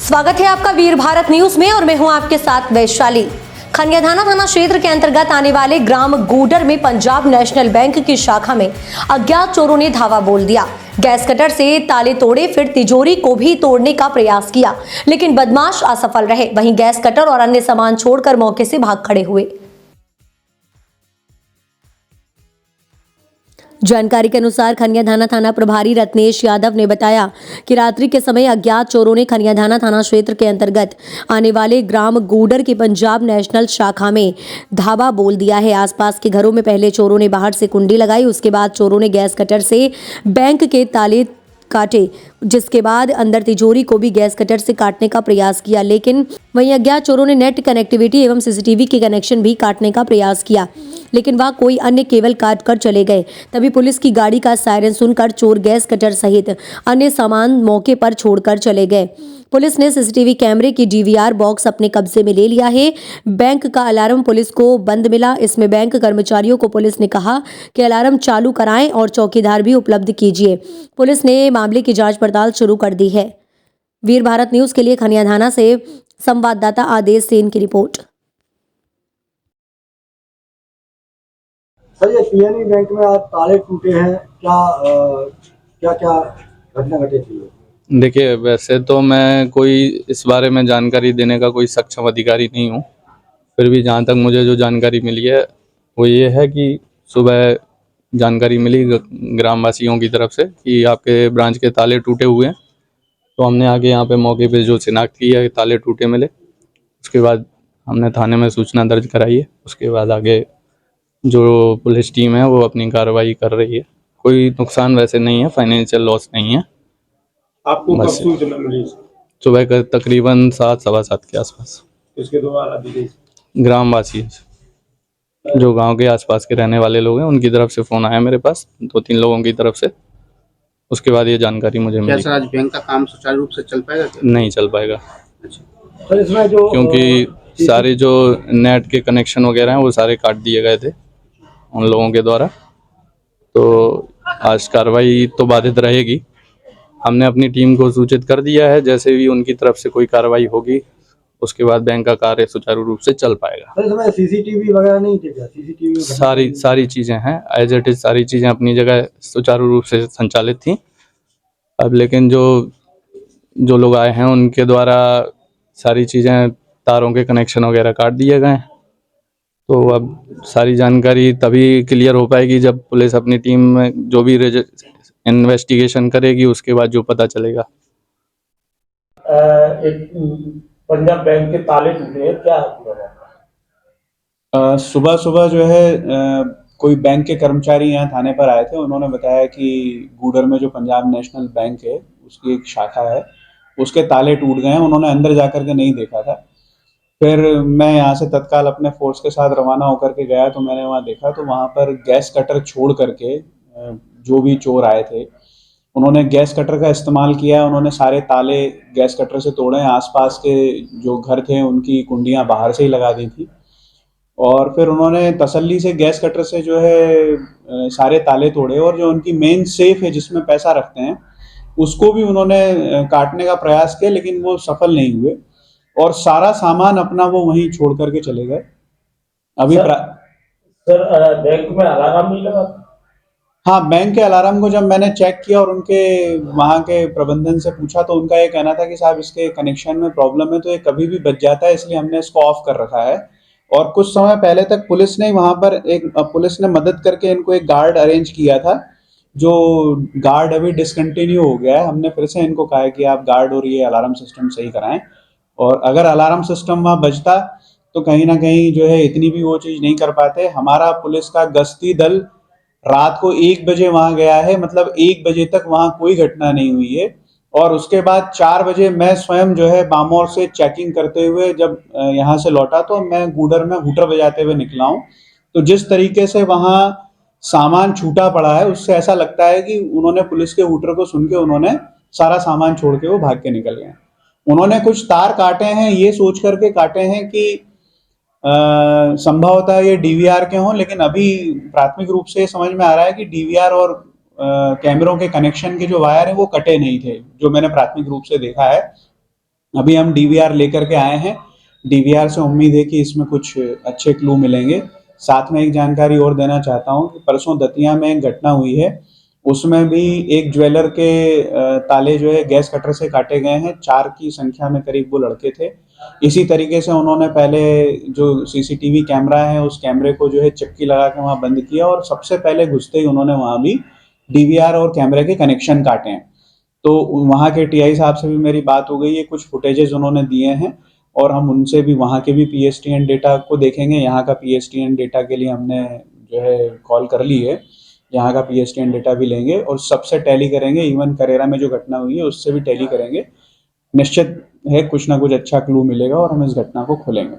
स्वागत है आपका वीर भारत न्यूज में और मैं हूं आपके साथ वैशाली। खनियाधाना थाना क्षेत्र के अंतर्गत आने वाले ग्राम गूडर में पंजाब नेशनल बैंक की शाखा में अज्ञात चोरों ने धावा बोल दिया। गैस कटर से ताले तोड़े, फिर तिजोरी को भी तोड़ने का प्रयास किया, लेकिन बदमाश असफल रहे। वहीं गैस कटर और अन्य सामान छोड़कर मौके से भाग खड़े हुए। जानकारी के अनुसार खनियाधाना थाना प्रभारी रत्नेश यादव ने बताया कि रात्रि के समय अज्ञात चोरों ने खनियाधाना थाना क्षेत्र के अंतर्गत आने वाले ग्राम गूडर की पंजाब नेशनल शाखा में धावा बोल दिया है। आसपास के घरों में पहले चोरों ने बाहर से कुंडी लगाई, उसके बाद चोरों ने गैस कटर से बैंक के ताले काटे, जिसके बाद अंदर तिजोरी को भी गैस कटर से काटने का प्रयास किया, लेकिन वहीं अज्ञात चोरों ने नेट कनेक्टिविटी एवं सीसीटीवी के कनेक्शन भी काटने का प्रयास किया, लेकिन वह कोई अन्य केबल काट कर चले गए। तभी पुलिस की गाड़ी का सायरन सुनकर चोर गैस कटर सहित अन्य सामान मौके पर छोड़कर चले गए। पुलिस ने सीसीटीवी कैमरे की डीवीआर बॉक्स अपने कब्जे में ले लिया है। बैंक का अलार्म पुलिस को बंद मिला। इसमें बैंक कर्मचारियों को पुलिस ने कहा कि अलार्म चालू कराएं और चौकीदार भी उपलब्ध कीजिए। पुलिस ने मामले की जांच पड़ताल शुरू कर दी है। वीर भारत न्यूज के लिए खनियाधाना से संवाददाता आदेश सेन की रिपोर्ट। सर, ये पीएनबी बैंक में आज ताले टूटे हैं, क्या क्या घटना घटी थी? देखिए, वैसे तो मैं कोई इस बारे में जानकारी देने का कोई सक्षम अधिकारी नहीं हूँ, फिर भी जहाँ तक मुझे जो जानकारी मिली है वो ये है कि सुबह जानकारी मिली ग्रामवासियों की तरफ से कि आपके ब्रांच के ताले टूटे हुए हैं। तो हमने आके यहाँ पे मौके पे जो शिनाख्त की है, ताले टूटे मिले। उसके बाद हमने थाने में सूचना दर्ज कराई है। उसके बाद आगे जो पुलिस टीम है वो अपनी कार्रवाई कर रही है। कोई नुकसान वैसे नहीं है, फाइनेंशियल लॉस नहीं है। आपको कब सूचना मिली? सुबह का तकरीबन 7, सवा 7 के आसपास। इसके द्वारा दी गई ग्रामवासी जो गांव के आसपास के रहने वाले लोग हैं, उनकी तरफ से फोन आया मेरे पास, 2-3 लोगों की तरफ से। उसके बाद ये जानकारी मुझे मिली। क्या आज बैंक का काम सुचारू रूप से चल पाएगा? नहीं चल पाएगा। अच्छा। तो इसमें जो क्योंकि सारे जो नेट के कनेक्शन वगैरह हैं वो सारे काट दिए गए थे उन लोगों के द्वारा। तो आज कार्रवाई तो बाधित रहेगी। हमने अपनी टीम को सूचित कर दिया है, जैसे भी उनकी तरफ से कोई कार्रवाई होगी उसके बाद बैंक का कार्य सुचारू रूप से चल पाएगा। सर, इसमें सीसीटीवी वगैरह नहीं थे क्या? सीसीटीवी सारी चीजें हैं एज इट इज, सारी चीजें अपनी जगह सुचारू रूप से संचालित थी। अब लेकिन जो लोग आए हैं उनके द्वारा सारी चीजें, तारों के कनेक्शन वगैरह काट दिए गए हैं। तो अब सारी जानकारी तभी क्लियर हो पाएगी जब पुलिस अपनी टीम में जो भी इन्वेस्टिगेशन करेगी, उसके बाद जो पता चलेगा। एक पंजाब बैंक के ताले टूटे हैं, क्या पूरा? सुबह सुबह जो है कोई बैंक के कर्मचारी यहाँ थाने पर आए थे। उन्होंने बताया कि गूडर में जो पंजाब नेशनल बैंक है उसकी एक शाखा है, उसके ताले टूट गए हैं। उन्होंने अंदर जाकर के नहीं देखा था। फिर मैं यहाँ से तत्काल अपने फोर्स के साथ रवाना होकर के गया, तो मैंने वहाँ देखा तो वहाँ पर गैस कटर छोड़ करके जो भी चोर आए थे उन्होंने गैस कटर का इस्तेमाल किया। उन्होंने सारे ताले गैस कटर से तोड़े। आसपास के जो घर थे उनकी कुंडियाँ बाहर से ही लगा दी थी और फिर उन्होंने तसल्ली से गैस कटर से जो है सारे ताले तोड़े और जो उनकी मेन सेफ है जिसमें पैसा रखते हैं उसको भी उन्होंने काटने का प्रयास किया, लेकिन वो सफल नहीं हुए और सारा सामान अपना वो वहीं छोड़ करके चले गए। अभी सर, बैंक में अलार्म नहीं लगा? हाँ, बैंक के अलार्म को जब मैंने चेक किया और उनके वहाँ के प्रबंधन से पूछा तो उनका ये कहना था कि साहब इसके कनेक्शन में प्रॉब्लम है, तो ये कभी भी बच जाता है, इसलिए हमने इसको ऑफ कर रखा है। और कुछ समय पहले तक पुलिस ने वहाँ पर पुलिस ने मदद करके इनको एक गार्ड अरेंज किया था, जो गार्ड अभी डिसकंटिन्यू हो गया है। हमने फिर से इनको कहा है कि आप गार्ड और ये अलार्म सिस्टम सही कराएं, और अगर अलार्म सिस्टम वहाँ बचता तो कहीं ना कहीं जो है इतनी भी वो चीज़ नहीं कर पाते। हमारा पुलिस का गश्ती दल रात को 1 बजे वहाँ गया है, मतलब 1 बजे तक वहाँ कोई घटना नहीं हुई है। और उसके बाद 4 बजे मैं स्वयं जो है बामौर से चेकिंग करते हुए जब यहाँ से लौटा तो मैं गूडर में हूटर बजाते हुए निकला हूँ। तो जिस तरीके से वहाँ सामान छूटा पड़ा है उससे ऐसा लगता है कि उन्होंने पुलिस के हूटर को सुन के उन्होंने सारा सामान छोड़ के वो भाग के निकल गए। उन्होंने कुछ तार काटे हैं, ये सोच करके काटे हैं कि संभवतः ये डीवीआर के हों, लेकिन अभी प्राथमिक रूप से समझ में आ रहा है कि डीवीआर और कैमरों के कनेक्शन के जो वायर हैं वो कटे नहीं थे, जो मैंने प्राथमिक रूप से देखा है। अभी हम डीवीआर लेकर के आए हैं। डीवीआर से उम्मीद है कि इसमें कुछ अच्छे क्लू मिलेंगे। साथ में एक जानकारी और देना चाहता हूं कि परसों दतिया में एक घटना हुई है, उसमें भी एक ज्वेलर के ताले जो है गैस कटर से काटे गए हैं। 4 की संख्या में करीब वो लड़के थे। इसी तरीके से उन्होंने पहले जो सीसीटीवी कैमरा है उस कैमरे को जो है चक्की लगा के वहां बंद किया और सबसे पहले घुसते ही उन्होंने वहां भी डीवीआर और कैमरे के कनेक्शन काटे हैं। तो वहाँ के टीआई साहब से भी मेरी बात हो गई है, कुछ फुटेजेस उन्होंने दिए हैं और हम उनसे भी वहाँ के भी पीएसटीएन डेटा को देखेंगे। यहाँ का पीएसटीएन डेटा के लिए हमने जो है कॉल कर ली है, यहाँ का पीएसटीएन डेटा भी लेंगे और सबसे टैली करेंगे। इवन करेरा में जो घटना हुई है उससे भी टैली करेंगे। निश्चित है कुछ ना कुछ अच्छा क्लू मिलेगा और हम इस घटना को खोलेंगे।